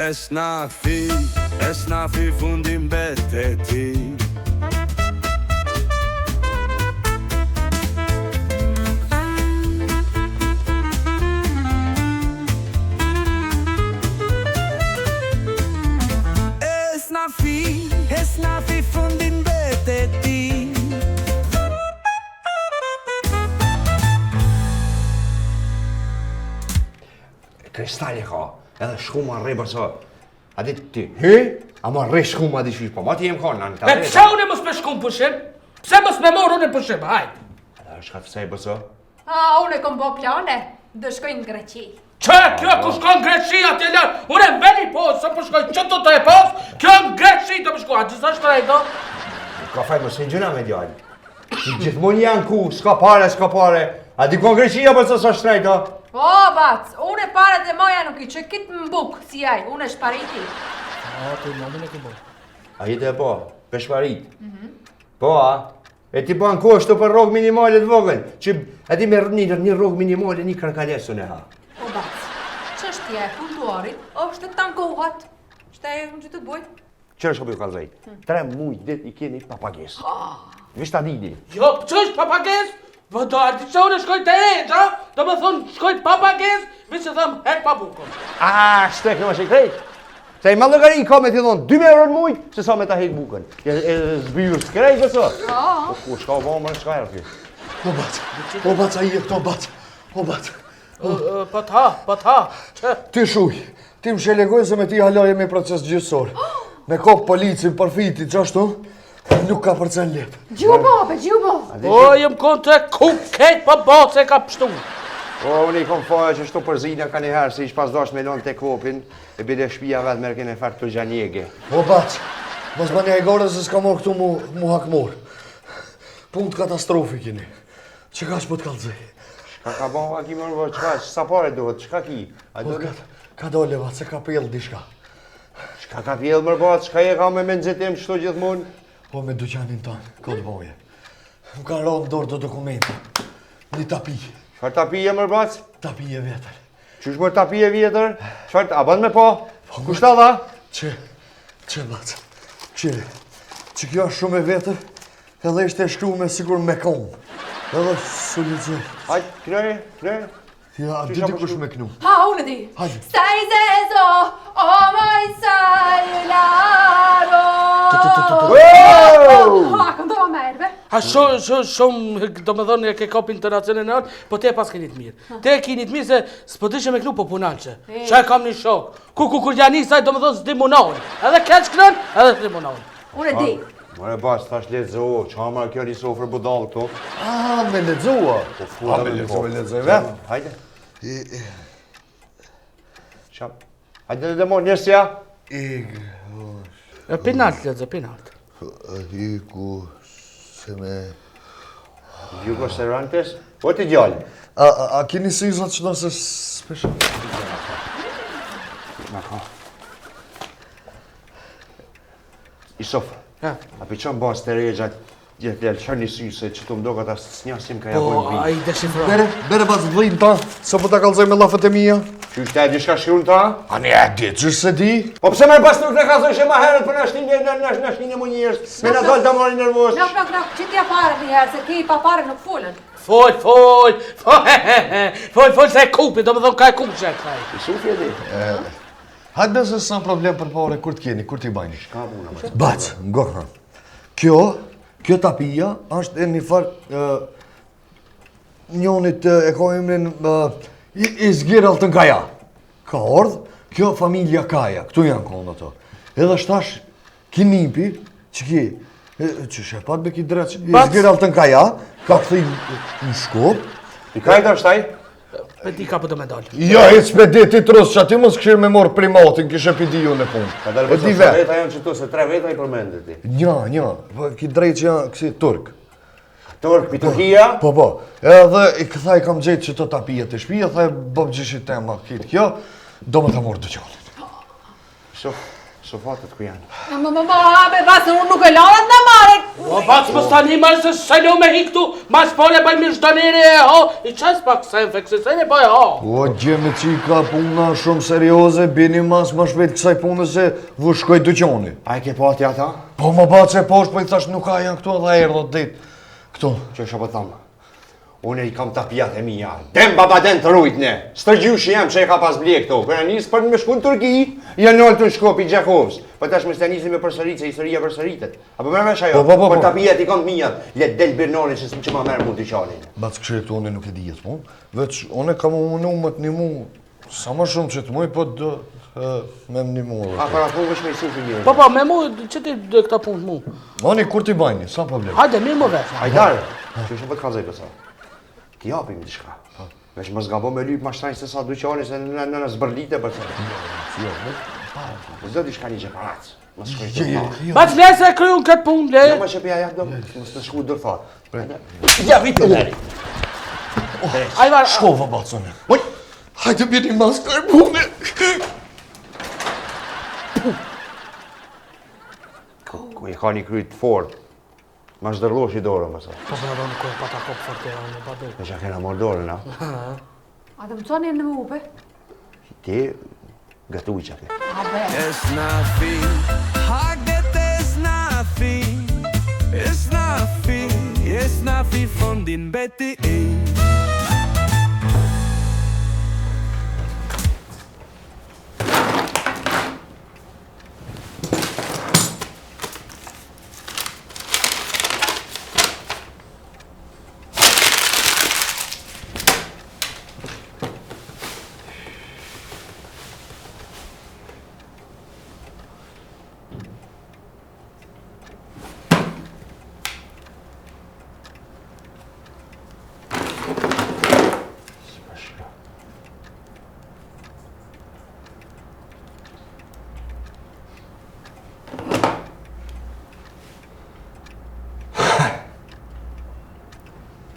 Esnafi fundin bete ti Esnafi fundin bete ti Kristali ka, edhe shkuma rre përsa. A ditë ti, he? A ma rre shkuma di shqysh, po ma ti jem ka në E pse unë mos me shkum pushim? Pse mos me morë unë pushim, hajt? Edhe shka të sej përsa? Unë e kom bo plane, do shkoj në Greqi. Që, kjo ku shkon Greqi atje lërë? Unë e veni po, se po shkoj që të e pas, kjo në Greqi të më shkoj, a gjitha shtrejto? Ka fajt më se gjëna me djallë. Gjithmon janë ku, s'ka pare. A di kon Greqia përsa sa shtrejto? O, bac, unë e paret e moja nuk i që kitë më bukë, si jaj, unë e shpariti. Të nëmën e këmbo. A jetë e po, për shparit? Po, a? E ti ban koshtu për rogë minimale të vogën, që e ti me një rogë minimale një kërkalesën e ha. O, bac, që është tje, puntuarit, është të tankohat, që e unë që të boj? Qërë shko për kalzaj? 3 mujt dit i keni papages. Vishta didi. Jo, që është papages? Vëdo, arti që unë shkoj të qa? Do me thonë, shkoj të papages, vi që thëmë, hek pa bukon. Shtek në më shekrejt. Se i malëgari ka me t'i thonë 2 euro në mujt, se sa me ta hek bukën. E zbyrë s'krejt dhe së? Ku, shka o bomër, shka e rëfi. O bac, a i e këto bac. O bac. Pa t'ha, që? Ti shuj, ti më shelegoj se me ti haloje me proces gjysor. Me kopë policin, përfiti, që ashtu? Nuk ka përcen letë. Gjubo, be gjubo. O, jem konë të kejt pa batë se ka pështu. O, unë i kom faja që shtu përzina ka njëherë se ish pas dash me lonë të kopin, e bide shpia vetë mërken e fartë të gjanjege. O bac, mos më një e gore se s'ka morë këtu mu hakmor. Punë të katastrofi kini. Që ka që po t'kallëzej? Shka ka bon ki mërë, qka, sa pare duhet, qka ki? Ka dole bac, se ka pjellë di shka. Shka ka pjellë mërë bac, shka je ka me menxitim qëto gjithmonë? Po me duqanin tonë, këtë boje. Më kanë ronë dorë të dokumenti. Një tapi. Qfar tapi e mërë bac? Tapi e vjetër. Qysh mërë tapi e vjetër? Qfar, a ban me po? Kushta dha? Që bac, që kjo është shumë e vjetër, edhe ishte e shkru me sigur me konë. Edhe solizoj. Hajt, knëri. Ja, di kush me knu. Ha, unë di. Hajde. Staj zezo, o moj sajlaro. Ha, këndova me erbe. Ha, shumë, do me thonë, e ke kop internacional, po te pas keni të mirë. Te keni të mirë se s'po dishe me knu po punalqe. Që e kam një shok. Kur janë isaj, do me thonë s'di munohen. Edhe keq knën, edhe s'di munohen. Unë e di. Mare bac, thash lezo, qa marë kjo një sofër budal këto? Me lexua. Me lexojve. Hajde. Shap. Hajde dhe mo, njësja. Pinalt, lezë, pinalt. Iku se me... Jugo Cervantes? Po t'i gjallë. A keni syzat që nëse spesho? Isof, a për qënë bas të regjat gjithë lërë qërë një sy se që të mdo këta s'njasim ka javojnë Po, vinë. a i deshifrojnë. Bere pas vlinë ta, sa po ta kalzoj me lafët e mija. Që është e di shka shkru në ta? A ne e di, qështë se di? Po pëse me pas nuk në kazoj që ma herët për nashtin e mu njërës, me në dalë të marri nërvosh. Nuk, që t'ja pare një herë, se ki pa pare nuk fullën. Fol, se e kupi, do me thonë ka e kupi që e kaj. I sufi e di? Hajde se s'na problem për pare, kur t'keni, kur t'i bajni. Shka puna më? Bac, ngokra. Kjo tapia është e një farë njonit e ka emrin i zgjirall të Kaja. Ka ardhë, kjo familja Kaja, këtu janë konë ato. Edhe shtash kinipi, që ki, që shepat me ki dreq, i zgjirall të Kaja, ka këthi në Shkop. I kajta është taj? Me ti ka për të me dalë. Ja, e spediti trus, që ati mos këshirë me morë primatin, kishe pidi ju në punë. Ka dalë vëtë se veta janë qëtu, se 3 veta i përmendë ti. Nja, ki drejt që janë kësi turk. Turk, pi Turkia? Po. Edhe i këthaj kam gjetë që të tapije të shpija, thaj bëb gjishit tema kitë kjo, do më të morë të qonin. Sofatët ku janë? Be basë unë nuk e lanat në mare. O, bacë më stani marë se shëllu me hi këtu, ma s'pone bëj mirë shdanire e ho, i qas pak se infeksisene bëj ho. O, gjemi qika puna shumë serioze, bini mas më shpejt kësaj punë se vu shkoj dyqoni. A e ke pati ata? Po më batë se poshtë, po i thash nuk ka janë këtu edhe erdhët ditë. Këtu. Që shë po thamë? Unë i kam tapijat e mija. Dem baba den të rujtne. Stërgjushi jam që e ka pas blie këto. Kërë njësë për me shku në Turki, janë nëllë të në Shkopi Gjakovës. Po tash me stanisim me përsërit, se historia përsëritet. Apo me mesh ajo? Po. Për tapijat i kam të mijat. Let del birnoni që ma merë mu të qanin. Batë kështë këtu unë nuk e dijet, po. Veç, unë kam unë më të një mu, sa më shumë që të muj, po dë me më një mu. A, para punë vësh me i sufi mirë. Po, me mu, që ti dhe këta punë mu? Mani, kur t'i bajni, sa problem? Hajde, mirë më vesh. Hajdarë, që shë po të kalzoj kësa. Ti japim t'i shka. Vesh më zgabo me lyp ma shtrajnë se sa duqani se në zbërlite për të. Po zdo t'i shka një gjeparacë. Më shkoj të ta. Bacë le se kryu në këtë punë, le. Ja ma që pja jak do, më së të shku dërë farë. Ja vitë në deri. Ajvar, Shkova, bacone. Hajde bini mas kërë punë. Ku i ka një kryt fort. Ma shdërlosh i dorën, më sa. po se në do në kohë pa ta kopë forte, në pa do. Me që kena morë dorën, a? A të më coni në më upe? Ti, gëtu i që ke. A be. It's nothing. Hagdet is nothing. It's nothing. It's nothing från din Betty.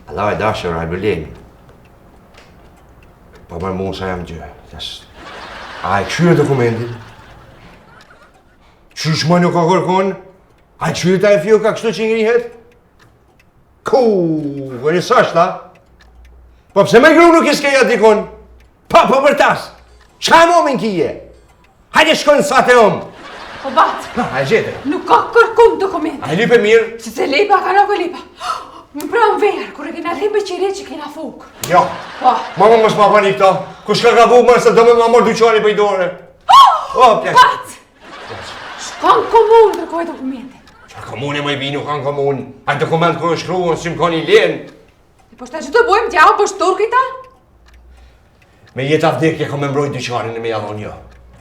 Allah e dashër, a e bëllemi. Po mërë mund sa jam gjë. A e këshyre dokumentin? Qysh më nuk ka kërkon? A e këshyre ta e fjo ka kështu që ngrihet? Kërë sashtë, ta? Po pse me ngru nuk i s'keja dikon? Po për tas! Qa e momin kije? Hajde shkojnë sa të omë! Po batë, A e gjete? nuk ka kërkum dokument. A e lipe mirë? Se se lipa ka nuk e lipa. Më pranë verë, kur e kena lipe qire që kena fukë. Jo. Po. Mama mos ma pani këta. Kush ka gabu më se do me ma mor dyqani për i dore. O, pjaq. Batë! Shkon komunë kërkoj dokumente. Qa komune më i binu kanë komunë? A dokument kërë shkruan si më ka një lenë? Po shta që të bojmë t'ja për shturkita? Me jetë avdekje ka me mbrojt dyqanin e me jallon jo.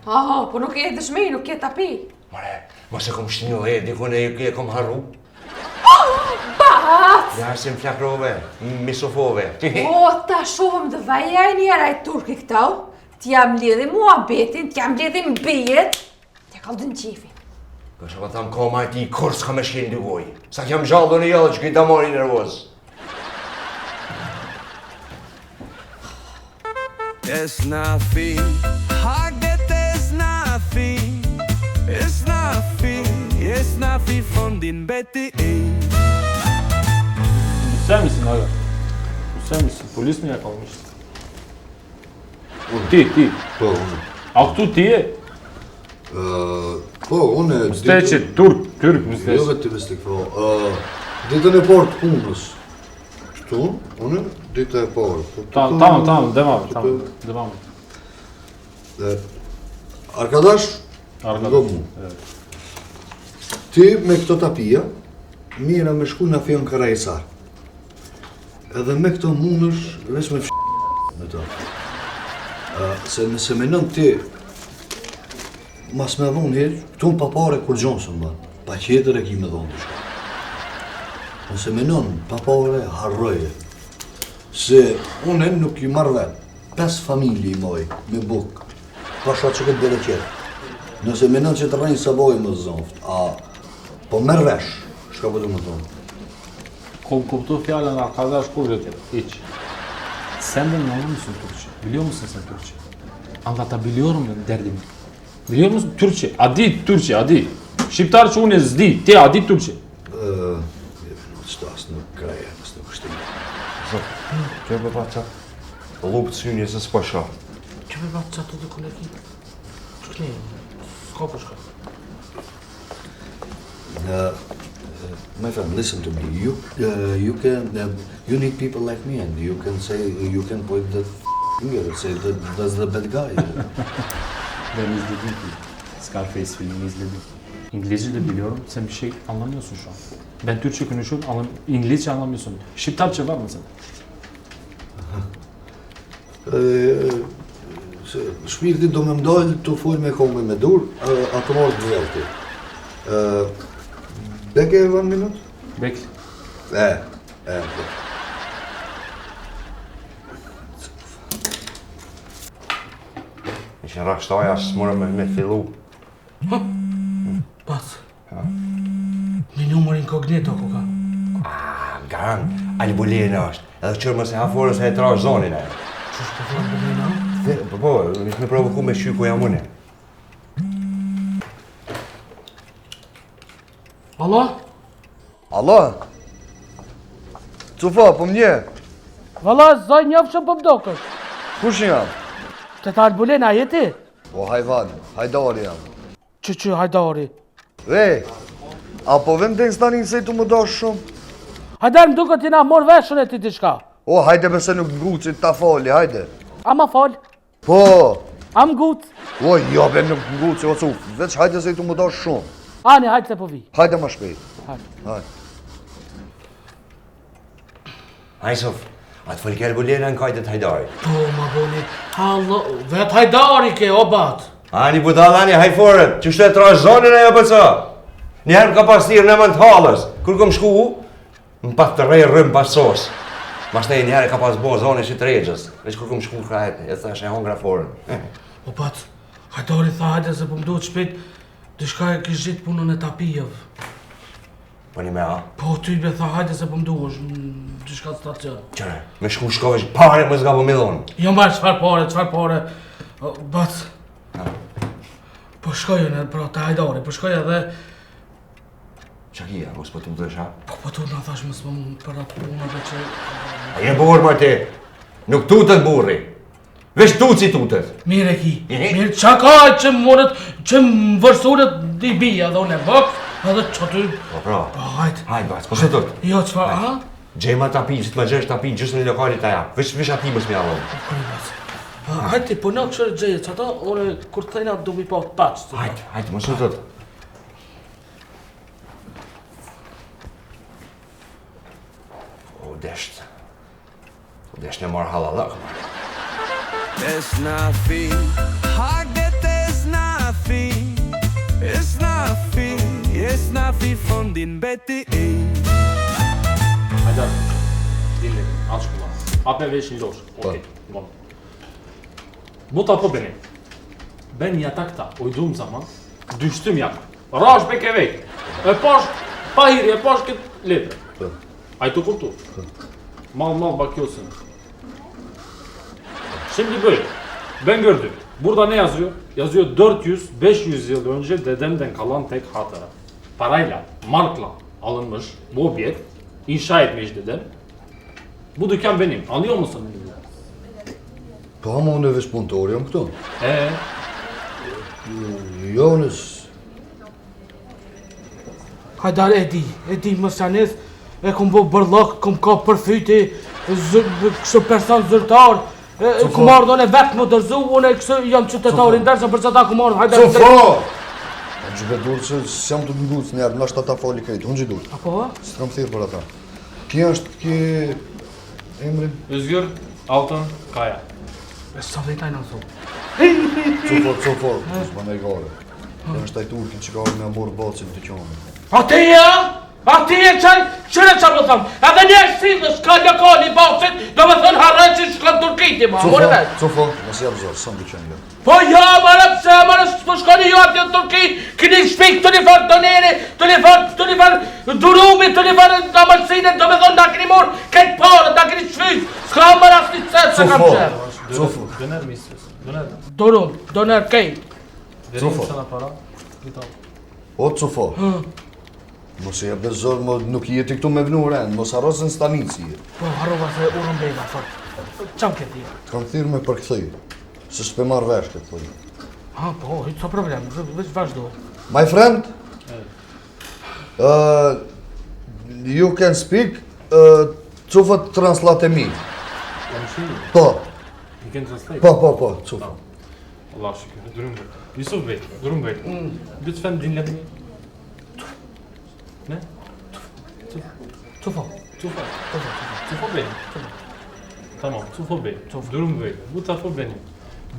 Aha, po nuk e dëshmi, nuk e tapi. Mare, mos e kom shtinu e dikon e kom harru. Batë! Ja si më flakrove, misofove. O, ta shohëm dhe vaja e njera e turki këtau, t'jam lidhi mua betin, t'jam lidhi mbijet, t'ja ka dënë qifin. Kështë pa tham koma e ti kur s'ka me shkjen dy goj. Sa kjam gjallë në jallë që këj ta mori nervoz. It's nothing. Hagdet is nothing. It's nothing. It's nothing från din Betty. Sen misin aga? Sen misin? Polis mi yakalamıştı? Ti. Po, unë. A këtu ti je? Po, unë... Steqe, Türk mi Jo steqe? vetë mistik, po. Ditën e parë të punës. Këtu, unë, ditë e parë. Tamam, devam. Arkadaş, Arkadaş, mu. Ti me këto tapija, mira me shku në fion Karajsar. Edhe me këto mundësh, veç me me to. Se nëse menon ti, mas me dhonë herë, këtu në papare kur Johnson ba, pa qeter e ki me dhonë të shka. Nëse menon papare, harroje. Se unë nuk i marrë vetë, 5 familje i moj, me buk, pasha që këtë bere qetë. Nëse menon që të rejnë sa bojë më zoft, po merr vesh, shka po du më thonë. Kom kuptu fjallën arkadaş kur dedi. Hiç. Sen de anlıyor musun Türkçe? Biliyor musun sen Türkçe? Anlatabiliyorum ben derdimi. Jo, mos Turqi. A di Turqi, a di. Shqiptar që unë s'di, ti a di Turqi. Qëtas nuk kraja, së nuk shtim. Që e bëba qa? Lupë të synje se s'po shoh. Që me batë qatë të dukun e ki? Që këni, s'ka për shka. My friend, listen to me. You need people like me, and you can point the finger and say that's the bad guy. Ben izledim ki. Scarface filmini izledim. İngilizce de biliyorum. Sen bir şey anlamıyorsun şu an. Ben Türkçe konuşuyorum, İngilizce anlamıyorsun. Şiptarça var mı sen? Shpirti do më mdojnë të full me kongën me dur, automat në velti. Beke 1 minut? Bekle. Ishin rakshtaja s'morëm me fillu. Pas. Një numër inkognito ku ka. Garan, Albulena është. Edhe qërë mëse haforës e trash zonin e. Qështë të thua Albulena? Po, ishme provoku me shqy ku jam une. Allah? Allah? Cufa, po mnje? Valla, zaj njëfë që pëmdokës. Kush jam? Të ta Albulena, jeti? Po hajvan, hajdari jam. Që hajdari? Apo vem të instanin se tu më dosh shumë? Hajdar më duke ti na mor veshën e ti t'i shka. O, hajde bese nuk ngucit ta fali, hajde. A ma fal? Po, A më gut? o, jo, be nuk ngucit, o cuf, veç hajde se tu më dosh shumë. Ani, hajtë se po vi. Hajde ma shpejt. Hajde. Hajsof, atë folke Albulena në kajtet hajdari. Po, ma boni, hallo, vet hajdari ke, o bat. Ani budal, ani hajforët, që shtu e trash zonin e jo pëca. Njëherë më ka pas tirë në mënd halës, kur kom shku, më pat të rej rrëm pas sos. Mashtej njëherë ka pas bo zonin që të regjës, veç kur kom shku krajet, e thash e hongra forën. O bat, hajdari tha hajde se po më duhet shpejt, dishka e kish gjitë punën e tapijev. Po një me a? Po, ty be tha hajde se po më duhet, dishka të stacion. Qëre, me shku shkovesh pare më zga po midhon. Jo marrë qfar pare, o, bat. Po shkojën e pra të hajdari, po shkoj edhe... Qa kia, mos po t'u dësha? Po tu nga thash mësë më për atë punë dhe që... A je burë më ti, nuk tutët burri. Vesh tuci tutët. Mire ki, mire qa ka që më vërsunët i bia dhe unë e bëk, edhe që ty... Po pra. Po hajt. Hajt bas, po se tut. Jo qfar, a? Gjema tapi, që t'ma gjesh tapi, gjysë në lokalit aja. Vesh ati mës me avon. Kërë bas. Hajt ti, po në këshërë gjeje që ata, unë kur të thejna du mi pa të paqë. Hajt, mos u tut. O desht. O desht në marë halalak. There's nothing, there's nothing. It's nothing from din beti. Hajdar, dinle, aç kulağını. Ape veshin loş. Okey, bon. Bu tapu benim. Ben yatakta uyuduğum zaman düştüm yatak. Raş bekevek. Paş, pahir, paş git lepe. Ay tu kurtu. Mal bakıyorsun. Şimdi böyle. Ben gördüm. Burada ne yazıyor? Yazıyor 400-500 yıl önce dedemden kalan tek hatıra. Parayla, markla alınmış bu objekt inşa etmiş dedem. Bu dükkan benim. Anlıyor musun? Po ama unë e vesh punëtor jam këtu. Jo, Hajdar e di mos janis, e kom bo bërllok, kom ka përfyti, kështu person zyrtar, kom ardhën e vetë më dërzu, unë e kështu jam qytetari ndërsa për që ta kom ardhën, hajdar... Cufa! Unë gjybe durë që s'jam të ngucë njerë, nështë ata fali krejtë, unë gjy durë. Apo? Së kam thirë për ata. Ki është, ki... emrin? Özgür Altın Kaya. E sa vetaj në thonë. Cufa, s'ma me gare. është ai turkin që ka me morë bacin të qonë. Ati e qëre që më thëmë, edhe një shqilë s'ka lokali bacin, do me thënë harrej që shkon Turkiti, ma, mërë veç. Cofo, nësë jabë zërë, së më qenë jo. Po ja, mërë pëse, mërë s'po shkoni ju ati në Turki, këni shpik të një farë doneri, të një farë durumi, të një farë në mërsine, do me thënë da këni morë, këtë parë, da këni shfys, s'ka mërë asë një cëtë që kam qërë. Cofo. Döner mi istiyorsun? Döner mi? Durum, doner kejt. Verim Cufo. sana para. Git al. O, Cufo. Mos e jep zor, nuk jeti këtu me vnu rend, mos harrosin stanici. Po, harrova se urën bejga, thot. Qam ke ti? Të kam thirë me përkëthy, se s'pe marrë vesh këtë thoi. Ha, po, hiç so problem, veç vazhdo. My friend, you can speak Cufo translate me. Jam shi. Po, You can translate. po, Cufo. Allah şükür. Durum Bey. Yusuf Bey. Durum Bey. Lütfen dinle beni. Ne? Tufo. Tufo benim. Tamam, Tufo Bey. Durum böyle. Bu tapu benim.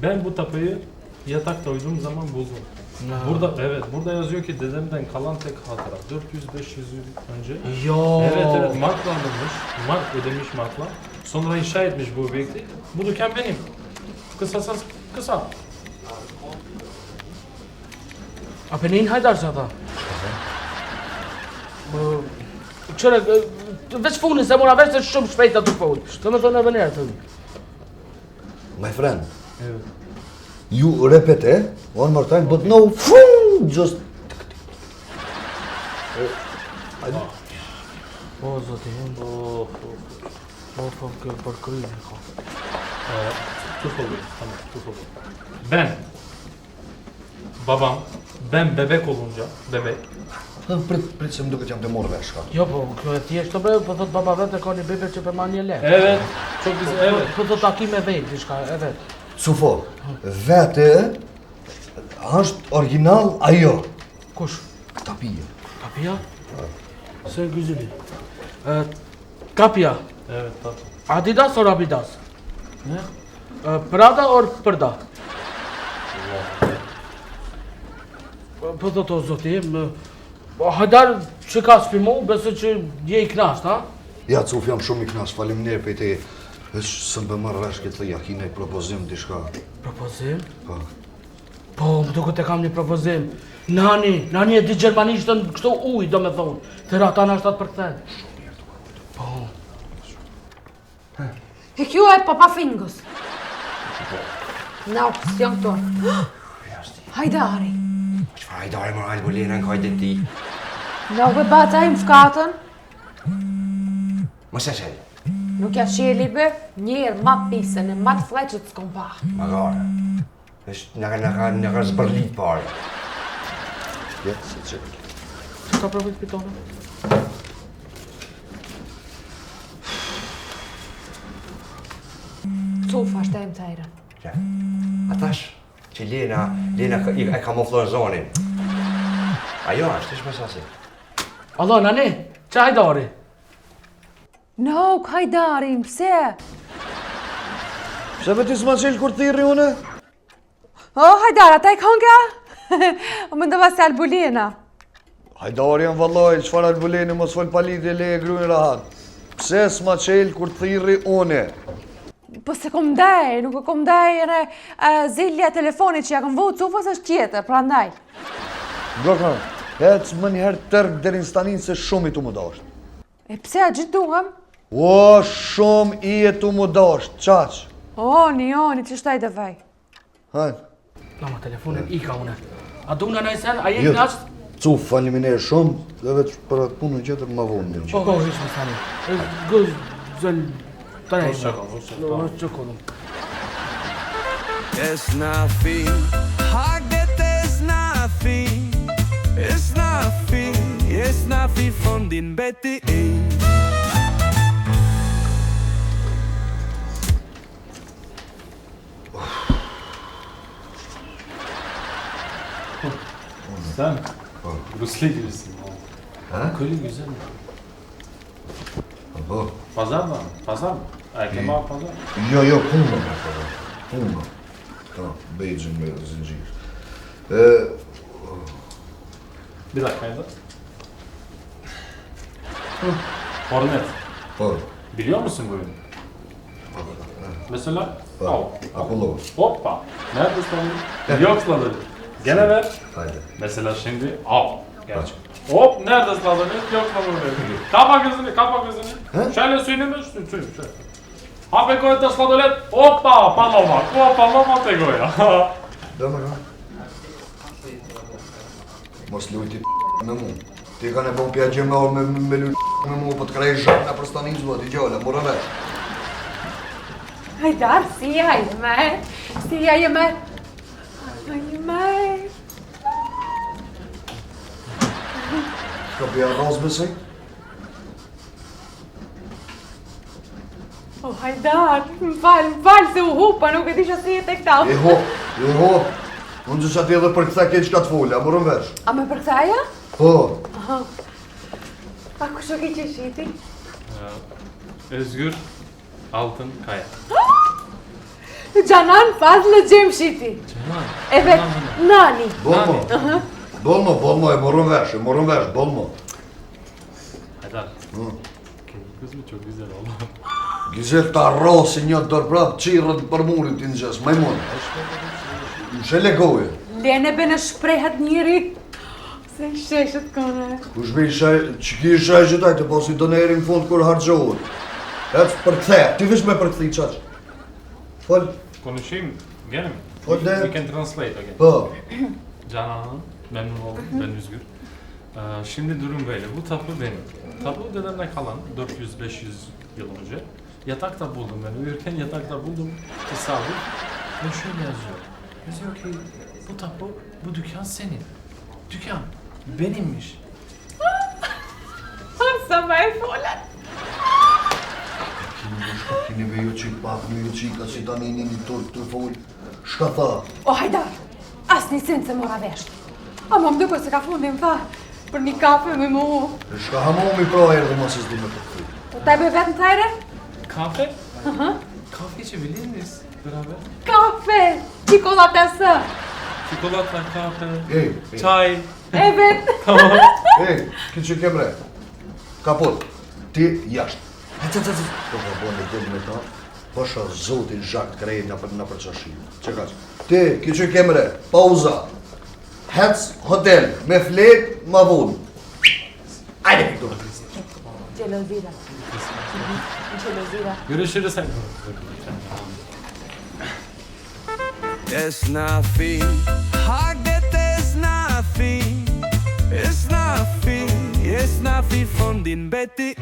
Ben bu tapuyu yatakta uyuduğum zaman buldum. Burada yazıyor ki dedemden kalan tek hatıra. 400-500 yıl önce. Jo. Evet, markla alınmış. Mark ödemiş markla. Sonra inşa etmiş bu objekti. Bu dükkan benim. Kısa. Apenin hajdar që ata? Qëre, veç funin se mora veç se shumë shpejt atë fun. Të me thonë edhe njerë të mi. My friend, Evet. you repete one more time, but no, just... O, zoti, Oh. për kryjnë e ka. Tufo Bey. Tamam, Tufo Bey. Babam, ben bebek olunca, Prit se më duket jam të morë vesh, ka. Jo, po, kjo e thjesht të bre, po thot baba vetë ka një bebe që për ma një le. Evet, çok güzel, evet. Po thot taki me vetë, diçka, e vetë. Cufo, vete është original ajo. Kush? Tapija. Kapia? Se güzeli. Kapia. Evet, tabii. Adidas or Abidas? Ne? Prada or Përda? Po thot o zoti, hajdar që ka s'pimu, besë që je I knasht, ha? Ja, Cuf, jam shumë I knas, faleminderit për te... Veç së më marrë vesh këtë thëja, ki nej propozim diçka. Propozim? Po. Po, më duket e kam një propozim. Nani e di gjermanishtën kështu uj, do me thonë. Thera ta në 7%. Po. E kjo e papa fingës. Na opcion këto. Hajdari. Çfarë hajdari më Albolena në kajtë ti? Nuk e bata im fkatën. Mos e shel. Nuk ja sheli be, njerë ma pisën e ma të fleqët s'kom pa. Magare. Në ka zbërlit parë. Ja, se që... Që ka provit pitone? Cufa është e më tajrën. Ja. Atash që Lena e kamuflon zonin. Ajo është, ish mesasi. Allo, nani, që hajdari? Nuk, hajdarin, pse? Pse për ti s'ma qelë kur thirri une? O, hajdar, ata I konga? Më ndëva se Albolena. Hajdari jam vallaj, qfar Alboleni mos fol palidhje leje grujnë rahat. Pse s'ma qelë kur thirri une? Po se kom ndaj, nuk e kom ndaj në zilja telefonit që ja kom vëhu Cufës është tjetër, pra ndaj. Gokra, ec më njëherë tërg deri në stanin se shumë I tu më dasht. E pse a gjithë duhem? O, shumë I e tu më dasht, qaq. Oni, që shtaj dhe vaj. Hajnë. Lama telefonin I ka une. A du në najsen, a je Jo, knasht? Cuf, faleminderit shumë, dhe veç për atë punën qëtër ma vonë në Po, që. hiç më sani. Gëz, zëll, të nejshë. Hoşça Që kodum. It's nothing. Hagdet is nothing. It's nothing. It's nothing von din Betty. Sen Bruce Lee gibisin. Ha? Köylü güzel mi? Po. Pazar mı? Pazar mı? Erken abi pazar. Jo, punë me përdo. Punë. Ta, bejgjën me zingjir. Bir dakikaydı. Hornet. Po, Biliyor musun bu oyunu? Mesela al. Apollo. Hoppa. Nerede sladın? Yok sladın. Gene ver. Hajde. Mesela şimdi al. Gerçek. Hop nerede sladın? Yok sladın. Kapa gözünü. Şöyle suyunu şöyle. Hape koyete sladolet. Hoppa paloma. Ko paloma te goja. Dëmë, Mos lujti me mu. Ti ka ne bon pja gjemor me lujti me mu, po të krej zhak në përstanizmo, ti gjolla, mora vesh. Hajdar, si hajde me. Si hajde me. Hajde me. Shka pja roz besej? O, Hajdar, më falë se u hupa, nuk e disha si e tek tau. E ho. Unë gjësë ati edhe për këtha ke qka të folja, morën vesh. A me për këthaja? Po. A ku shoki që shiti? Özgür Altın Kaya. Canan Fazlı Cemşiti. Canan. Evet, nani. Bolmo, e morën vesh, bolmo. Haydar. Kız mı çok güzel oldu. Gizet ta rosi një dorë prap, qirën për murin ti në gjës, majmon. Më shele goje. Lene bene shprehet njëri. Se sheshet kone. Kush me që ki shaj gjithaj të posi do në eri në fund kur hargjohet. Ec për këthe, ti vish me për këthi qash. Fol. Konuşayım gene mi? Fol de. We can translate again. Po. Canan Hanım, memnun oldum. Ben Özgür. Şimdi durum böyle. Bu tapu benim. Tapu dedemden kalan 400-500 yıl önce. Yatakta buldum ben. Uyurken yatakta buldum. Tesadüf. Ve şöyle yazıyor. Yazıyor ki bu tapu, bu dükkan senin. Dükkan benimmiş. Sa me e folet. Kini me ju qik pak, me ju qika si ta një të fol. Shka tha? O, Hajdar, as një sinë se mora vesh. Ama më duke se ka fundin tha, për një kafe me mu. Shka hamomi pra erë dhe mos e zdi me të këthi. O taj be vetë në tajre? Kahve? Kahve içebilir miyiz beraber? Kafe, çikolatası. Çikolata, kahve, Ej, çay. Evet. Tamam. ki që kemre. Kapot, ti jashtë. Po ka bo në del me ta, po shë zotin zhak të krejt në përqashim. Që ka që? Ti, ki që kemre, pauza. Hec, hotel, me flet, ma vun. Ajde, këtu. Celozira. Celozira. Görüşürüz. It's nothing, haget is nothing. It's nothing from din beti.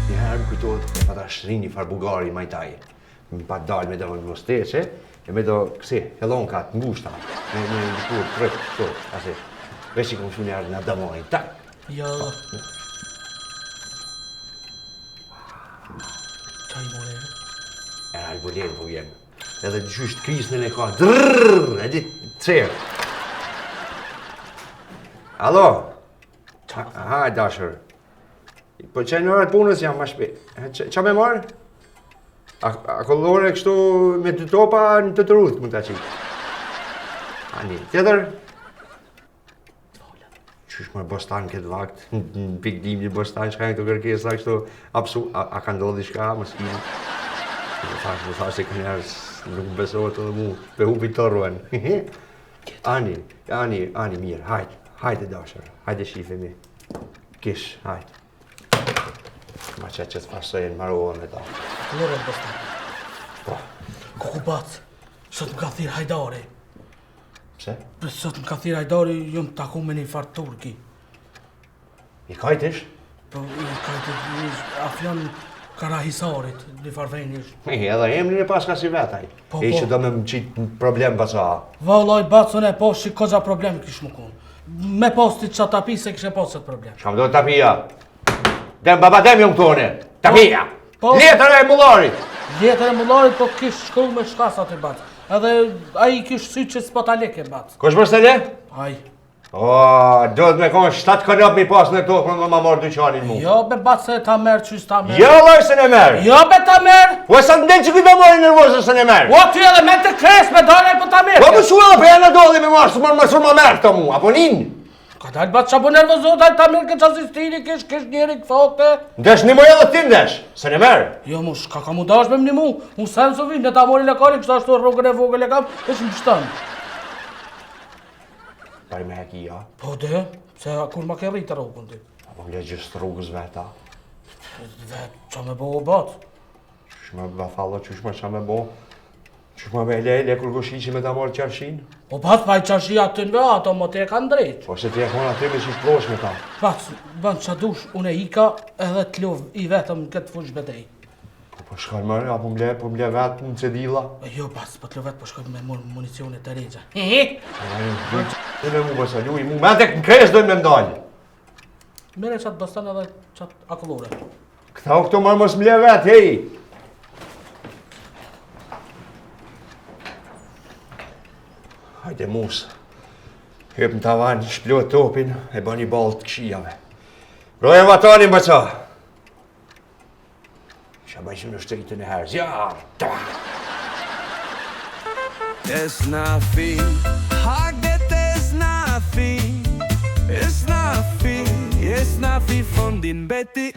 Njëherë më kujtohet e pata shtrini far bugari majtaj. Më pa dalë me do në mosteqe, e me do kësi, hellonkat, ngushta, me ndikur, tryk, këto, asi. Veç i kom shumë njerë në damojnë, tak. Jo. Qaj more? E në albulenë po vjenë. Edhe të gjysht krisnin e ka, drrrrr, e ditë, cërë. Alo? Aha, dashër. Po që në orët punës jam ma shpejt. Qa me marë? A kollore kështu me të topa në të rruth mund të qitë. Ani, tjetër? Qysh më bostan këtë vakt, në pikdim një bostan që ka një të kërkesa kështu, a ka ndodhi shka, më s'kinë. Më thash se kënjerës nuk më besohet edhe mu, pe hupi të rruen. Ani, mirë, hajde dashër, hajde shifemi. Kish, hajde. Ma që të pasojnë marohën me ta. Lorën bështa. Po. Kukubac, sot më ka thirë Hajdari. Pse? Sot më ka thirë Hajdari, ju më taku me një farë turki. I kajtish? Po, i kajtë afjon Karahisarit, një farvejnish. Edhe emrin e pas ka si vetaj. Po, E po. që do me më qitë problem basa. Vallaj, bacën e po, shi koza problem kish më kun. Me postit që tapi se kishe posët problem. Shkam do tapia. Dem baba dem jom këtone. Tapia. Po. Letër e mullarit. Letër e mullarit po kish shkru me shkasat e bacë. Edhe ai kish sy që s'po ta leke bacë. Kosh bërste le? Ai. O, do të me konë 7 kënop mi pas në tokë më ma marrë dyqanin mu. Jo be bacë ta merë qysh ta merë. Jo, loj se ne merë. Jo be ta merë. O, sa të ndenë që këtë mori nervozë se ne merë. O ty edhe me të kres me dalej po ta merë. Po më shua për janë do dhe me marrë, së më merë këto mu, apo nin? Ka dalë bacë qa po nervozot, ai ta merë këtë qasi stili, kish njeri këfokte. Ndesh një moj edhe ti ndesh, se ne merë. Jo mush, ka mu dash me më një mu. Mu sen së vinë, ne ta mori lekari, kështë ashtu rrugën e vogël e kam, është më pështanë. Pari me heki, ja. Po de, se kur ma ke rritë rrugën ti. Apo më legjës rrugës veta. Dhe, qa me bo o batë? Qysh me ba fallo, qysh me qa me bo. Që ma me lejle kur goshi që me ta marrë qarshin? Po pat pa i qashia të nëve, ato më te kanë drejt. Po se ti e kona aty me që i plosh me ta. Pat, ban qa dush, une ika edhe t'luv i vetëm këtë fush betej. Po shkall mërë, apo mle vetë në cedilla? Jo, pas, po t'lu vetë po shkoj me municionet të regja. Dhe me mu bësa, luj mu, me tek në kres dojnë me ndalë. Mire qatë bëstan edhe qatë akullore. Këta u këto mërë mos mle vetë, hej! Hajde musë. Hyp në tavan, shplot topin, e bën një balë të këshijave. Broje vatanin, bëca! Isha bajshim në shtritën e herë, zjarë! It's nothing, hagdet is nothing. It's nothing från din Betty.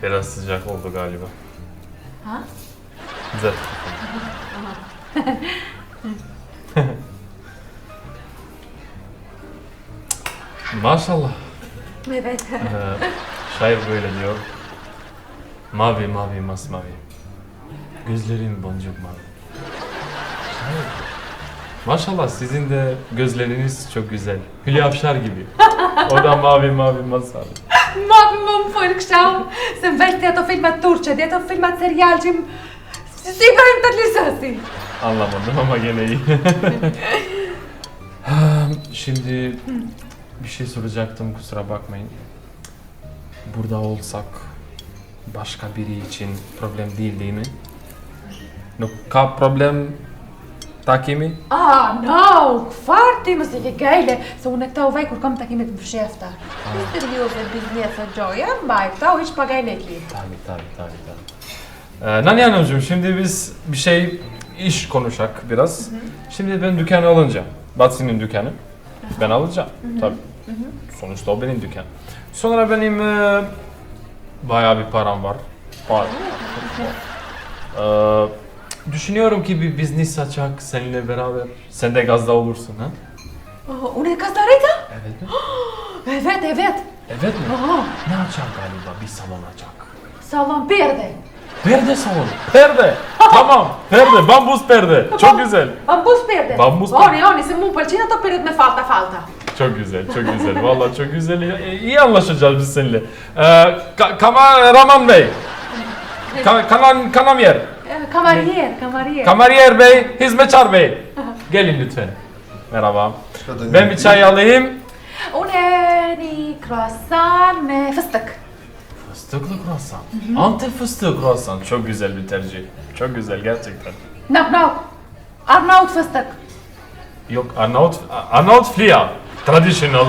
Biraz sıcak oldu galiba. Ha? Güzel. Maşallah. Evet. Şair böyle diyor. Mavi mavi masmavi. Gözlerin boncuk mavi. Şair. Maşallah sizin de gözleriniz çok güzel. Hülya Avşar gibi. O da mavi mavi masmavi. Ma më folë kështu, se më vetë ato filmat turqe, dhe ato filmat serial që si Ibrahim Tatlıses'i. Anlamadım ama gene iyi. Şimdi bir şey soracaktım, kusura bakmayın. Burada olsak başka biri için problem değil mi? Nuk ka problem takimi? Ah, no, këfar ti mos e ke gajle, se unë e këta u vaj kur kam takimit më fshefta. Serioze biznesa Gjoja, mbaj këta u hiç pa gajle ki. Tabii. Nani Hanımcığım, şimdi biz bir şey iş konuşak biraz. Şimdi ben dükkanı alınca, Batsi'nin dükkanı, ben alacağım tabii. Sonuçta o benim dükkanım. Sonra benim bayağı bir param var. Düşünüyorum ki bir business açak seninle beraber. Sen de gazda olursun ha? Oh, unë e kastarita? Evet mi? Evet. Evet mi? Aha, Ne açak galiba? Bir salon açak. salon perde. Perde salonu. Perde. Tamam. Perde. Bambus perde. Çok güzel. Bambus perde. Bambus perde. Oni, se mu pëlqen ato perdet me falta. Çok güzel. Çok güzel. Vallahi çok güzel. İyi anlaşacağız biz seninle. Kameraman Bey. Kanamyer. Kamarier. Kamariyer Bey. Hizmetçar Bey. Gelin lütfen. Merhaba. Ben bir çay alayım. Unë e një croissant me fıstık. Fıstıklı kruvasan. Antep fıstığı kruvasan. Çok güzel bir tercih. Çok güzel gerçekten. No. Arnavut fıstık. Yok Arnavut Flia. Traditional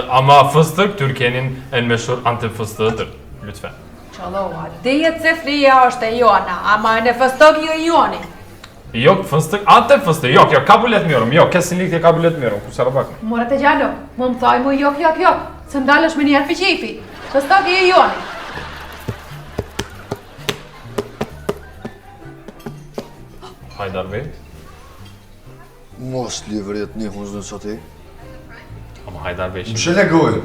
ama fıstık Türkiye'nin en meşhur Antep fıstığıdır. Lütfen. Qallova, dijet se flia është e jona, ama në fıstık jo e joni. Yok fıstık Antep fıstığı. Yok kabul etmiyorum. Yok kesinlikle kabul etmiyorum. Kusura bakma. Mora të gjallo, më thaj mu yok. Se më dalësh me njerë për qifi. Fıstık jo e joni. Haydar Bey. Mos livret një hunzën sot e. Ama Haydar Bey Më şimdi. shele gojën.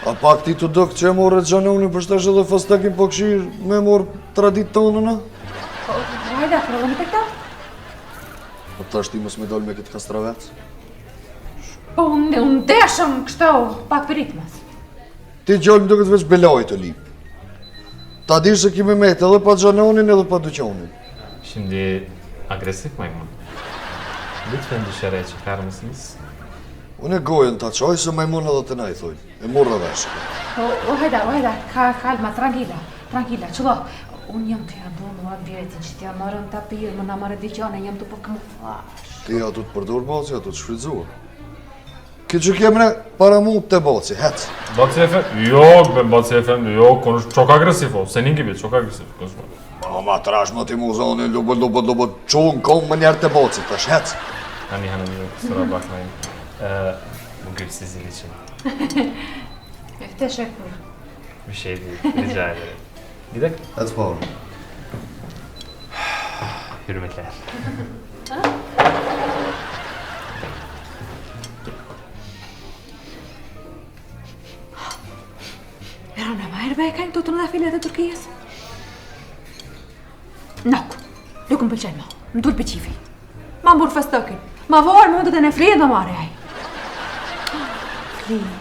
A pak ti të dok që e morë Gjanoni për shtash edhe fëstakin po këshirë me morë tradit tonë në? Hajda, provëm të këta? Po tash ti mos me dollë me këtë kastravec? Po, unë deshëm kështu, pak për ritmas. Ti gjallë më duket veç belaj të lip. Ta di se kime metë edhe pa Gjanonin edhe pa Dyqonin. Şimdi agresif maymun. Lütfen dışarıya çıkar mısınız? Unë e gojën ta qaj se majmon edhe të naj, thoj. E morë veshë. O, hajda, kalma, tranquila, qëllo. Unë jam të jadu në atë vjetin që t'ja marrën të apirë, më na marrë diqone, jam të për kamuflash. Ti ato të përdor baci, ato të shfridzua. Ki që kemre para mu të baci, hec. Batı Efendi? Yok ben Batı Efendi yok konuş. Çok agresif o. Senin gibi çok agresif konuşma. Ma trash më ti mu zoni, lubët, qonë kom më njerë të baci, tash hec. Hani hanım yok kusura bakmayın. Bugün sizin için Teşekkür. bir şey değil. Rica ederim. Gidelim. Hec pa. Hürmetler. me e kanë të në filet e Turkijës? Nuk më pëlqen ma, më dull për qifi. Ma më burë festokin, ma vorë më të në flijë dhe marë aj. Flijë,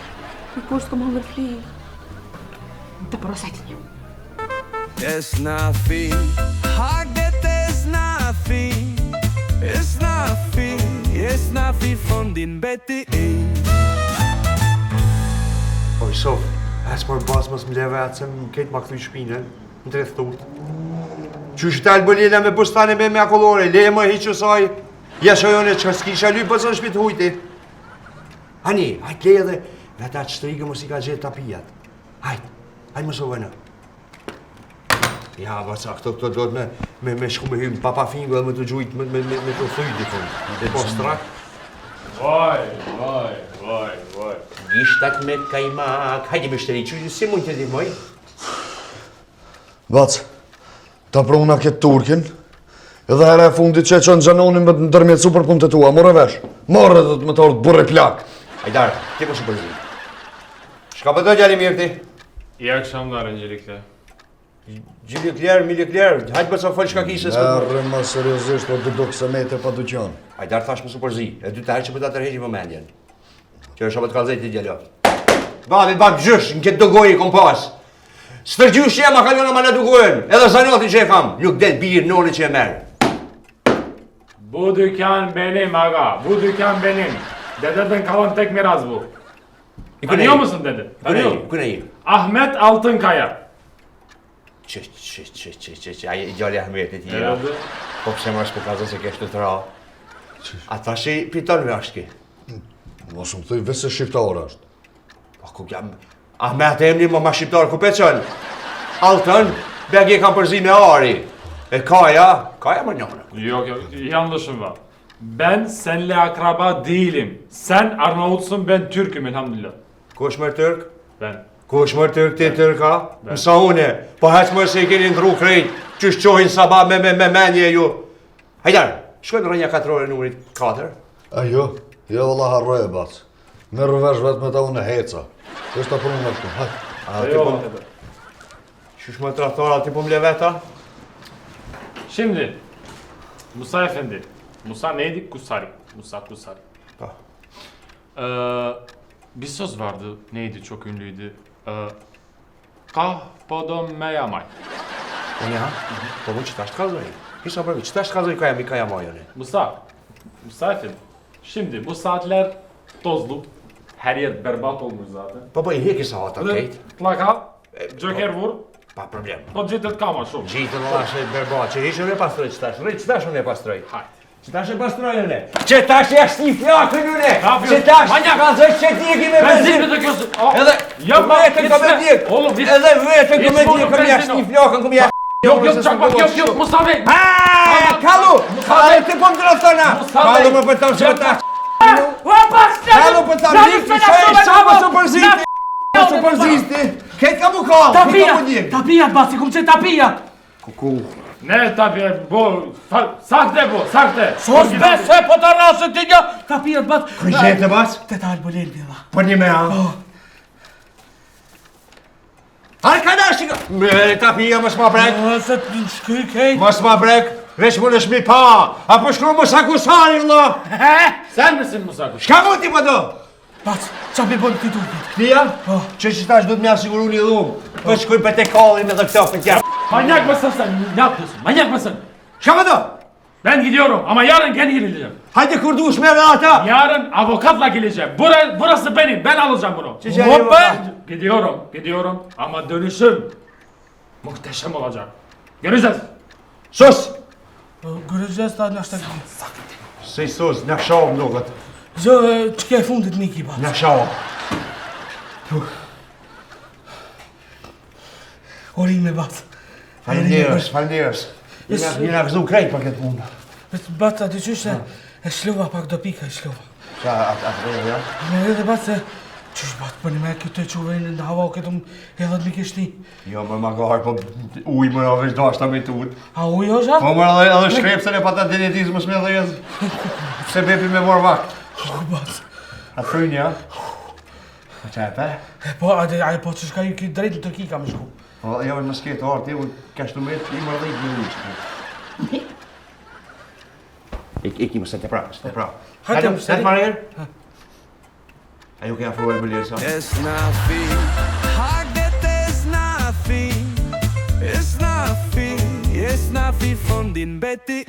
në kur s'ko më hëngër flijë. Të përosajtë një. It's nothing, hagget is nothing. It's nothing from din beti. Oj, Sof, as për basë mos më leve atë se më ketë ma këtu i shpine, më të rethut. Qysh të albëllina me bustane me akollore, leje më hiqë saj, jashojone që s'kisha lypë pësën shpit hujti. Hani, hajt leje dhe, veta që shtrigë mos i ka gjithë tapijat. Hajt më sovëna. Ja, bërca, këto do të me shku me hymë papa fingu edhe me të gjujtë me të thuj dikon. Dhe po strak. Vaj. Gishtat me kajmak, hajde me shteri, që si mund të dimoj? Bac, ta pruna këtë Turkin, edhe herë e fundit që e qënë gjanonin me të ndërmjetësu për punë të tua, more vesh. More dhe të më të orë të burre plak. Hajdar, ti po shumë përzi. Shka për të gjali mirë ti? Ja kësham darë në gjerikte. Gjili klerë, mili klerë, hajtë bërë sa falë shka kishe s'për. Erë, ma seriosisht, o të do këse mete pa duqan. Hajdar thash më super zi, e dy të herë që për ta tërheqi më mendjen. Që është apë të kalzejt të gjello. Bab gjysh, në këtë dogoj i kompas. Stërgjush jema kalona ma në dugojnë, edhe zanoti që e kam, nuk del birë noni që e merë. Bu dükkan benim aga, bu dükkan benim. Dededen kalan tek miras bu. Tanıyor musun dede? Tanıyor musun? Kuna i? Ahmet Altınkaya. Që, aje i gjalli Ahmetit i ja. Po pëse më është pokazë se keshtë të ra. A ta shi piton me ashtë ki? Mos më thuj vese shqiptar është. Po ku jam... Ahmet e emni ma shqiptar ku pe qënë? Altën, begi kam përzi me ari. E Kaja më njënë. Yok, yanlışım var. Ben seninle akraba değilim. Sen Arnavutsun, ben Türk'üm elhamdülillah. Ku është mërë Tërk? Ben. Ku është mërë Tërk ti Tërka? Mësa une, po heqë mërë se i keni ndru krejt, që shqohin sabah me menje ju. Hajdar, shkojnë rënja 4 ore numërit 4. Jo, valla harroj e bac. Me rëvesh vetë me ta unë heca. Kështë ta prunë në këtu, hajt. Qysh më traktora, ti po mle veta? Şimdi Musa Efendi. Musa neydi? Kusari. Musa Kusari. Pa. Bir söz vardı. Neydi? Çok ünlüydü. Kahpodon meyamay. Unë ja? Po mu që ta shtkazoj? Kisha përvi, që ta shtkazoj Kaja Majone? Musa Efendi. Şimdi bu saatler tozlu. Her yer berbat olmuş zaten. Po i heki sa hata kejt? Plaka. Joker vur. Pa problem. Po gjitet kama shumë. Gjitën valla shë berbat, që ishë unë e pastroj qëtash, qëtash unë e pastroj. Hajt. Qëtash e pastroj unë. Qëtash e ashtë një flakën unë. yapıyorsun? Qëtash Manyak! ka zësh që ti e ki me Benzin mi döküyorsun? Edhe Yapma, vetën ka me gitme. djek. Oğlum git. Edhe vetën ka me Gitme djek, oğlum, këm benzin jashtë o. një flakën, këm jashtë. Yok çakmak yok Musa Bey. Kallu! Kallu ti po më drotona! Musa Kallu Bey. më përtam se më ta... Başladım. Kallu përtam dik, sa më së përziti! Së përzisti! Ketë ka mu kallë, ketë ka mu djek! Tapijat, basi, kum që tapijat! Kuku. Ne tabii bu sakte bu sakte. Sos bese po të rrasë të një! Tapijat, bas! Kujtë e bas? Të ta albulin, bjella. Për një me a? Arë ka dash që ka... Me tapija mos ma brek, Se të shkyj kejt. mos ma brek, veç më në shmi pa, apo shkru më sa kusani, vëlla! Sen misin Musa Kuş? Shka mu ti po do? Bas, qa me bon këti turkit? Klia? Që tash du të mja siguru një dhumë, për shkuj për te kallin edhe këto për tja. Manyak mısın sen? Ne yapıyorsun? Manyak mısın? Shka më do? Ben gidiyorum ama yarın gene geleceğim. Hajde kur dush me dhe ata! Yarın avukatla geleceğim. Burası benim. Ben alacağım bunu. Hoppa! Gidiyorum ama dönüşüm muhteşem olacak. Göreceğiz. Sus! Göreceğiz ta në ashtë të gjithë. Se i sus, në shavë mdokët. Zë, që ke fundit Miki, bas? Në shavë. Orime, bas. Falenderës. Jena gëzu krejt për këtë mundë. Bas, aty qysh e shlova pak do pika e shlova. Qa, atë ja? Me edhe bas se, qysh bat, për një me këtë e quvejnë në hava o këtë edhe të mi kishti. Jo, më magar, po uj më në veç do ashta me tut. A uj o zha? Po më edhe shkrepsen e pata denetizmës me dhe jesë. Se bepi me morë vakt. Bas. A frynja? Qape? Po, po që shka i drejt në Tërki kam shku. Po, jo, në sketë arti, unë kashtu me i më rëdhejt në uqë. Iki më se të pra. Hajde, seri. Marjer? Ajo ke afruar e bëllirë sa. It's nothing. Hagdet is nothing. It's nothing. It's nothing från din Betty.